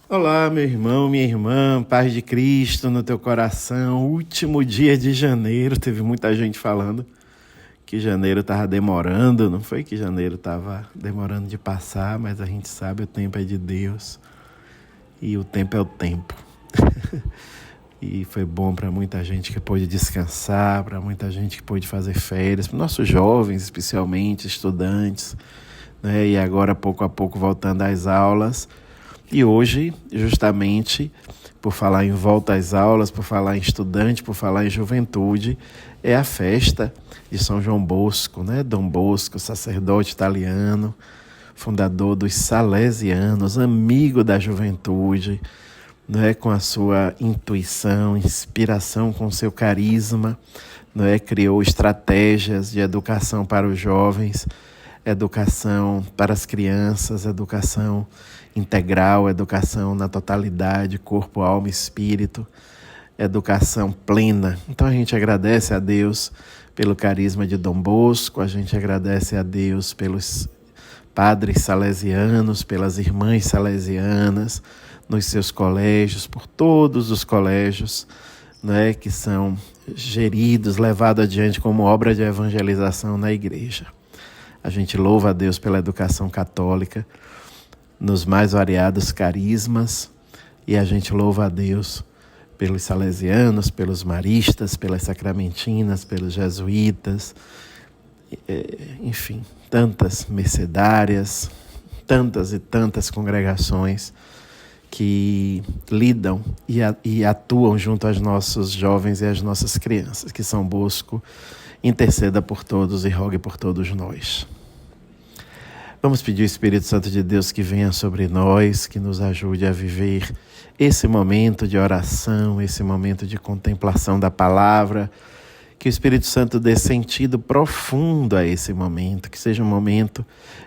Olá, meu irmão, minha irmã, paz de Cristo no teu coração. Último dia de janeiro, teve muita gente falando que janeiro estava demorando, não foi que janeiro estava demorando de passar, mas a gente sabe o tempo é de Deus e o tempo é o tempo. E foi bom para muita gente que pôde descansar, para muita gente que pôde fazer férias, para nossos jovens, especialmente, estudantes, né? E agora, pouco a pouco, voltando às aulas. E hoje, justamente, por falar em volta às aulas, por falar em estudante, por falar em juventude, é a festa de São João Bosco, né? Dom Bosco, sacerdote italiano, fundador dos Salesianos, amigo da juventude, né? Com a sua intuição, inspiração, com seu carisma, né? Criou estratégias de educação para os jovens, educação para as crianças, educação integral, educação na totalidade, corpo, alma e espírito, educação plena. Então a gente agradece a Deus pelo carisma de Dom Bosco, a gente agradece a Deus pelos padres salesianos, pelas irmãs salesianas, nos seus colégios, por todos os colégios, né, que são geridos, levados adiante como obra de evangelização na igreja. A gente louva a Deus pela educação católica, nos mais variados carismas, e a gente louva a Deus pelos salesianos, pelos maristas, pelas sacramentinas, pelos jesuítas, enfim, tantas mercedárias, tantas e tantas congregações que lidam e atuam junto aos nossos jovens e às nossas crianças. Que São Bosco interceda por todos e rogue por todos nós. Vamos pedir ao Espírito Santo de Deus que venha sobre nós, que nos ajude a viver esse momento de oração, esse momento de contemplação da palavra, que o Espírito Santo dê sentido profundo a esse momento, que seja um momento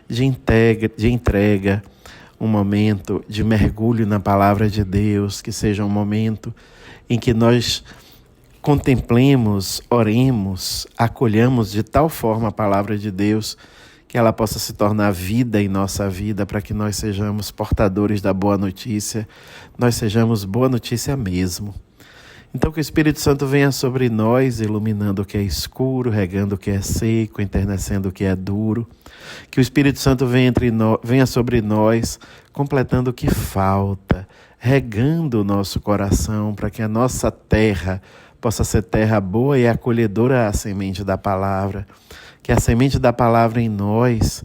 de entrega, um momento de mergulho na palavra de Deus, que seja um momento em que nós contemplemos, oremos, acolhamos de tal forma a palavra de Deus que ela possa se tornar vida em nossa vida, para que nós sejamos portadores da boa notícia, nós sejamos boa notícia mesmo. Então que o Espírito Santo venha sobre nós, iluminando o que é escuro, regando o que é seco, enternecendo o que é duro. Que o Espírito Santo venha sobre nós, completando o que falta, regando o nosso coração, para que a nossa terra possa ser terra boa e acolhedora à semente da palavra. Que a semente da palavra em nós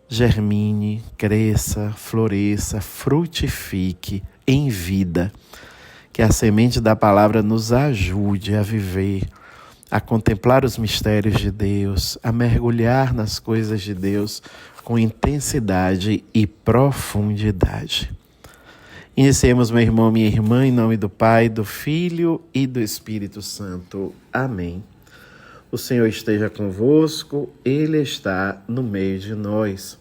germine, cresça, floresça, frutifique em vida. Que a semente da palavra nos ajude a viver, a contemplar os mistérios de Deus, a mergulhar nas coisas de Deus com intensidade e profundidade. Iniciemos, meu irmão, minha irmã, em nome do Pai, do Filho e do Espírito Santo. Amém. O Senhor esteja convosco, Ele está no meio de nós.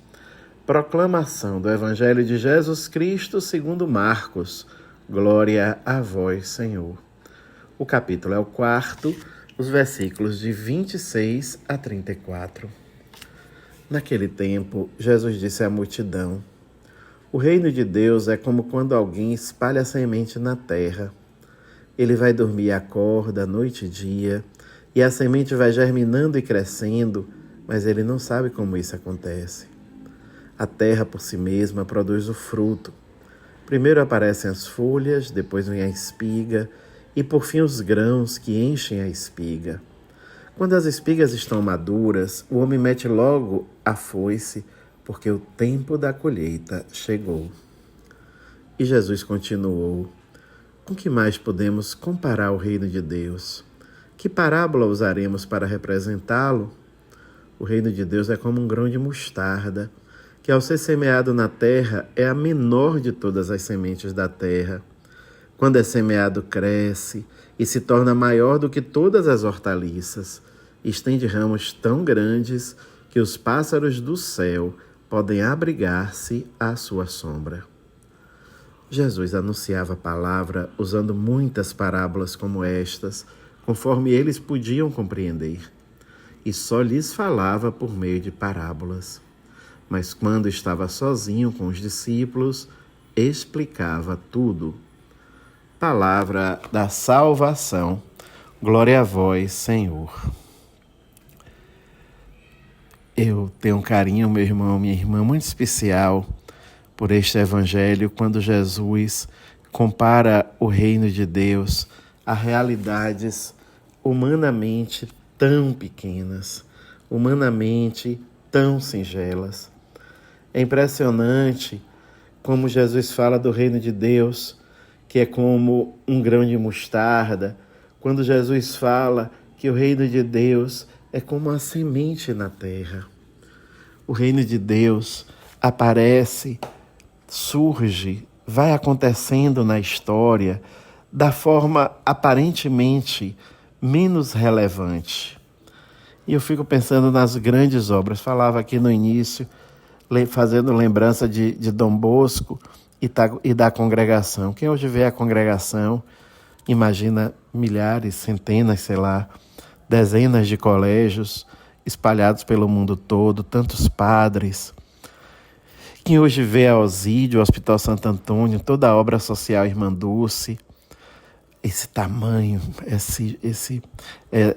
Proclamação do Evangelho de Jesus Cristo segundo Marcos. Glória a vós, Senhor. O capítulo é o 4, os versículos de 26 a 34. Naquele tempo, Jesus disse à multidão: o reino de Deus é como quando alguém espalha a semente na terra. Ele vai dormir e acorda noite e dia, e a semente vai germinando e crescendo, mas ele não sabe como isso acontece. A terra por si mesma produz o fruto. Primeiro aparecem as folhas, depois vem a espiga e por fim os grãos que enchem a espiga. Quando as espigas estão maduras, o homem mete logo a foice, porque o tempo da colheita chegou. E Jesus continuou: com que mais podemos comparar o reino de Deus? Que parábola usaremos para representá-lo? O reino de Deus é como um grão de mostarda, que ao ser semeado na terra é a menor de todas as sementes da terra. Quando é semeado, cresce e se torna maior do que todas as hortaliças. Estende ramos tão grandes que os pássaros do céu podem abrigar-se à sua sombra. Jesus anunciava a palavra usando muitas parábolas como estas, conforme eles podiam compreender, e só lhes falava por meio de parábolas. Mas quando estava sozinho com os discípulos, explicava tudo. Palavra da salvação. Glória a vós, Senhor. Eu tenho um carinho, meu irmão, minha irmã, muito especial por este evangelho, quando Jesus compara o reino de Deus a realidades humanamente tão pequenas, humanamente tão singelas. É impressionante como Jesus fala do reino de Deus, que é como um grão de mostarda, quando Jesus fala que o reino de Deus é como uma semente na terra. O reino de Deus aparece, surge, vai acontecendo na história da forma aparentemente menos relevante. E eu fico pensando nas grandes obras. Falava aqui no início, fazendo lembrança de Dom Bosco e da congregação. Quem hoje vê a congregação, imagina milhares, centenas, sei lá, dezenas de colégios espalhados pelo mundo todo, tantos padres. Quem hoje vê a Osídio, o Hospital Santo Antônio, toda a obra social Irmã Dulce, esse tamanho,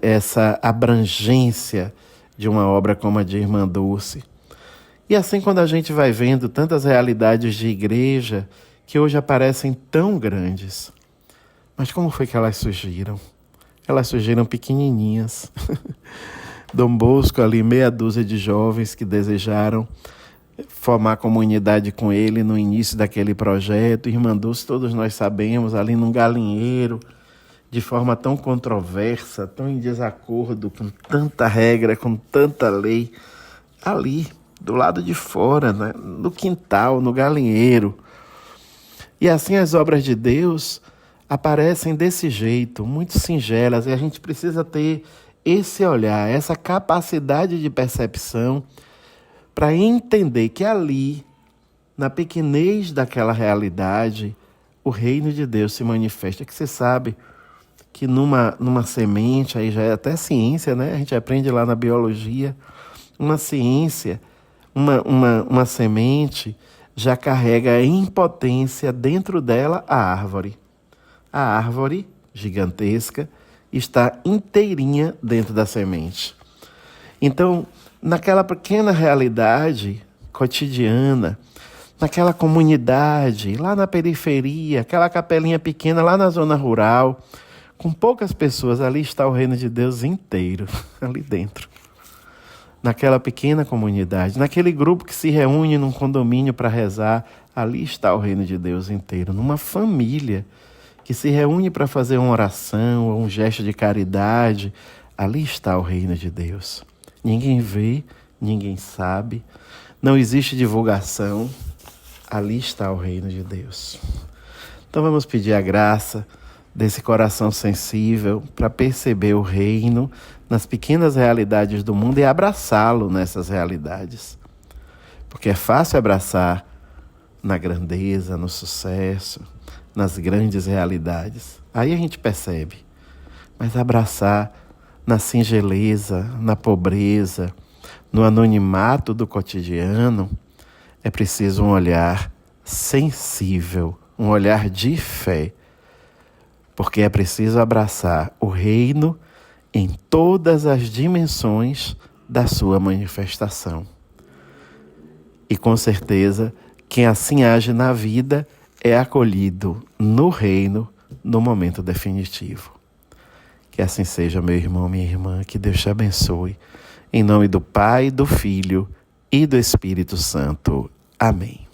essa abrangência de uma obra como a de Irmã Dulce. E assim, quando a gente vai vendo tantas realidades de igreja que hoje aparecem tão grandes, mas como foi que elas surgiram? Elas surgiram pequenininhas. Dom Bosco, ali, meia dúzia de jovens que desejaram formar comunidade com ele no início daquele projeto. Irmã Dulce, todos nós sabemos, ali num galinheiro, de forma tão controversa, tão em desacordo, com tanta regra, com tanta lei, ali, do lado de fora, né? No quintal, no galinheiro. E assim as obras de Deus aparecem desse jeito, muito singelas, e a gente precisa ter esse olhar, essa capacidade de percepção para entender que ali, na pequenez daquela realidade, o reino de Deus se manifesta. Que você sabe que numa semente, aí já é até ciência, né? A gente aprende lá na biologia, uma ciência, uma semente já carrega em potência dentro dela a árvore. A árvore gigantesca está inteirinha dentro da semente. Então, naquela pequena realidade cotidiana, naquela comunidade, lá na periferia, aquela capelinha pequena lá na zona rural, com poucas pessoas, ali está o reino de Deus inteiro, ali dentro. Naquela pequena comunidade, naquele grupo que se reúne num condomínio para rezar, ali está o reino de Deus inteiro. Numa família que se reúne para fazer uma oração ou um gesto de caridade, ali está o reino de Deus. Ninguém vê, ninguém sabe, não existe divulgação, ali está o reino de Deus. Então vamos pedir a graça desse coração sensível para perceber o reino nas pequenas realidades do mundo e abraçá-lo nessas realidades. Porque é fácil abraçar na grandeza, no sucesso, nas grandes realidades. Aí a gente percebe. Mas abraçar na singeleza, na pobreza, no anonimato do cotidiano, é preciso um olhar sensível, um olhar de fé, porque é preciso abraçar o reino em todas as dimensões da sua manifestação. E com certeza, quem assim age na vida é acolhido no reino no momento definitivo. Que assim seja, meu irmão, minha irmã, que Deus te abençoe. Em nome do Pai, do Filho e do Espírito Santo. Amém.